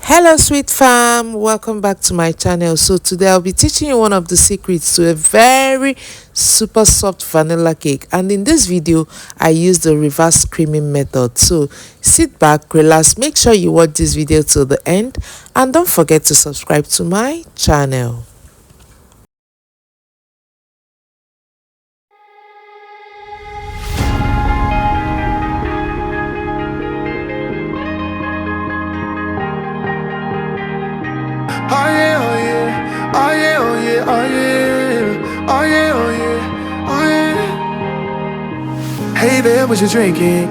Hello sweet fam, welcome back to my channel. So today I'll be teaching you one of the secrets to a very super soft vanilla cake, and in this video I use the reverse creaming method. So sit back, relax, make sure you watch this video till the end, and don't forget to subscribe to my channel. Oh yeah, oh yeah, oh yeah, oh yeah, oh yeah, oh yeah, oh yeah, oh yeah. Hey there, what you drinking?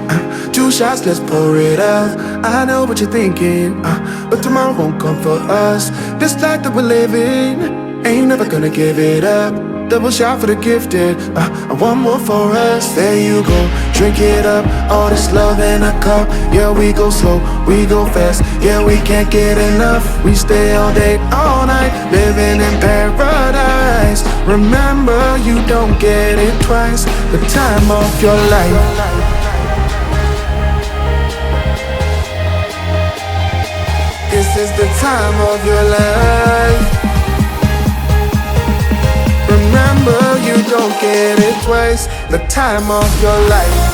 2 shots, let's pour it up. I know what you're thinking, but tomorrow won't come for us. This life that we're living, ain't never gonna give it up. Double shot for the gifted, and one more for us. There you go, drink it up. All this love in a cup. Yeah, we go slow, we go fast. Yeah, we can't get enough. We stay all day, all night, living in paradise. Remember, you don't get it twice. The time of your life. This is the time of your life. Remember, you don't get it twice. The time of your life.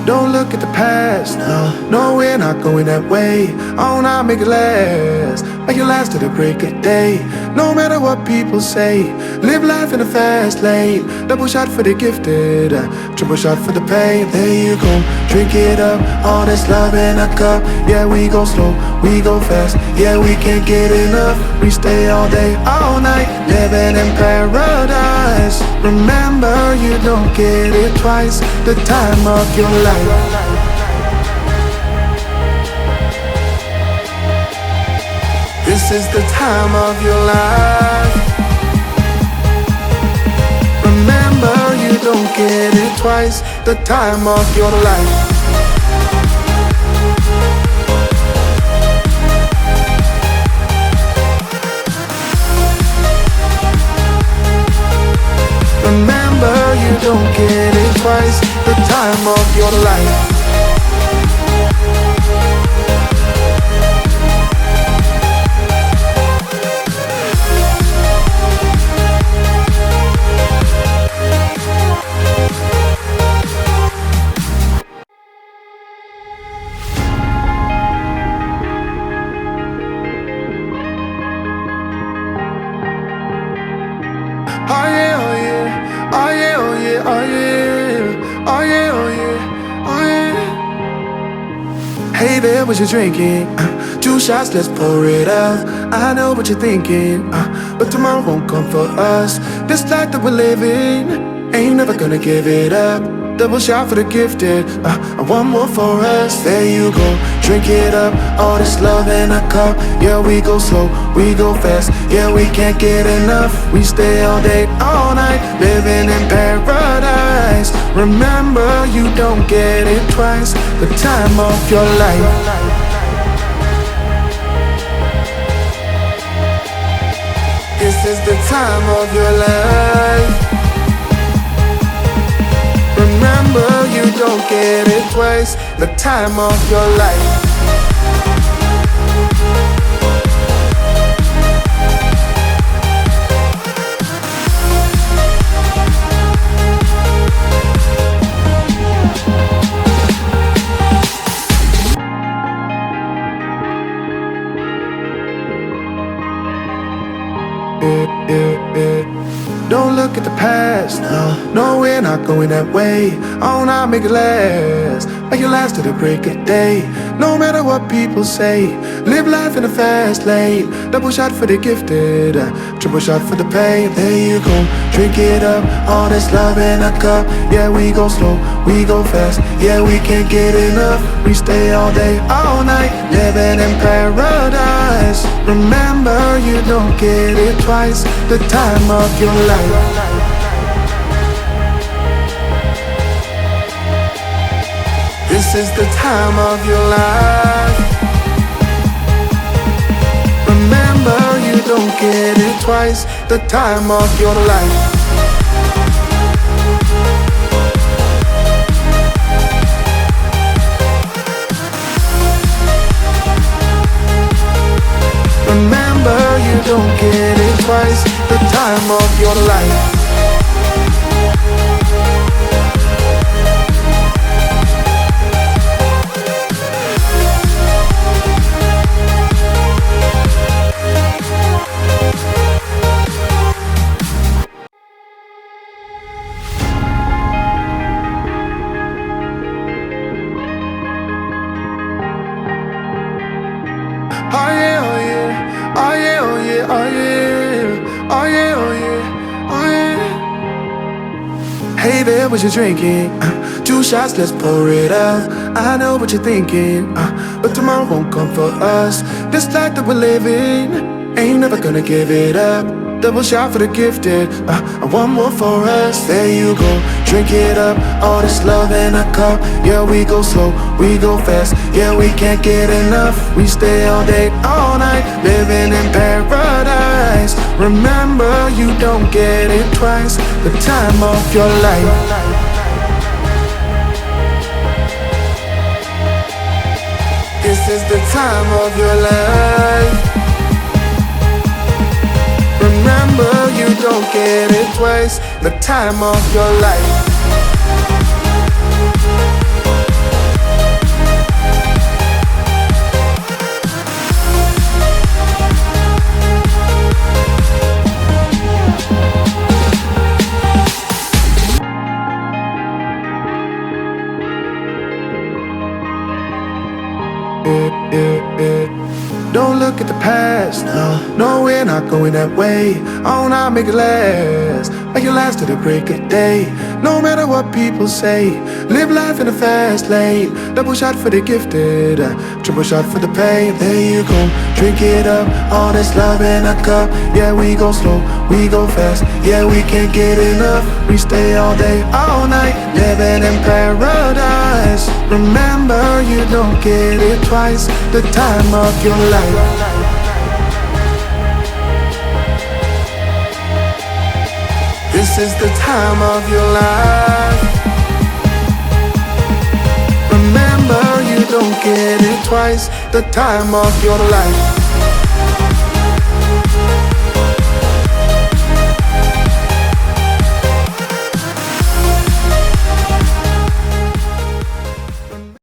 Don't look at the past, no, we're not going that way. Oh, now make it last, make it last to the break of day. No matter what people say, live life in a fast lane. Double shot for the gifted, triple shot for the pain. There you go, drink it up, all this love in a cup. Yeah, we go slow, we go fast. Yeah, we can't get enough. We stay all day, all night, living in paradise. Remember, you don't get it twice. The time of your life. This is the time of your life. Remember, you don't get it twice. The time of your life. Remember, you don't get it twice. The time of your life. Oh yeah, oh yeah, oh yeah, oh yeah, oh yeah, oh yeah, oh yeah, oh yeah. Hey there, what you drinking? 2 shots, let's pour it up. I know what you're thinking, but tomorrow won't come for us. This life that we're living, ain't never gonna give it up. Double shot for the gifted, and one more for us. There you go, drink it up. All this love in a cup. Yeah, we go slow, we go fast. Yeah, we can't get enough. We stay all day, all night, living in paradise. Remember, you don't get it twice. The time of your life. This is the time of your life. Remember, you don't get it twice. The time of your life. Don't look at the past, no, we're not going that way. Oh, now make it last, make it last to the break of day. No matter what people say, live life in a fast lane. Double shot for the gifted, triple shot for the pain. There you go, drink it up, all this love in a cup. Yeah, we go slow, we go fast. Yeah, we can't get enough. We stay all day, all night, living in paradise. Remember, you don't get it twice. The time of your life. This is the time of your life. Remember, you don't get it twice. The time of your life. Remember, you don't get it twice. The time of your life. Oh yeah, oh yeah, oh yeah, oh yeah, oh yeah, oh yeah, oh yeah, oh yeah. Hey there, what you drinking? 2 shots, let's pour it out. I know what you're thinking, but tomorrow won't come for us. This life that we're living, ain't never gonna give it up. Double shot for the gifted, and one more for us. There you go, drink it up. All this love in a cup. Yeah, we go slow, we go fast. Yeah, we can't get enough. We stay all day, all night, living in paradise. Remember, you don't get it twice. The time of your life. This is the time of your life. Remember, you don't get it twice. The time of your life. Don't look at the past, no, we're not going that way. Oh, now make it last, make it last to the break of day. No matter what people say, live life in a fast lane. Double shot for the gifted, triple shot for the pain. There you go, drink it up, all this love in a cup. Yeah, we go slow, we go fast. Yeah, we can't get enough. We stay all day, all night, living in paradise. Remember, you don't get it twice. The time of your life. This is the time of your life. Remember, you don't get it twice. The time of your life.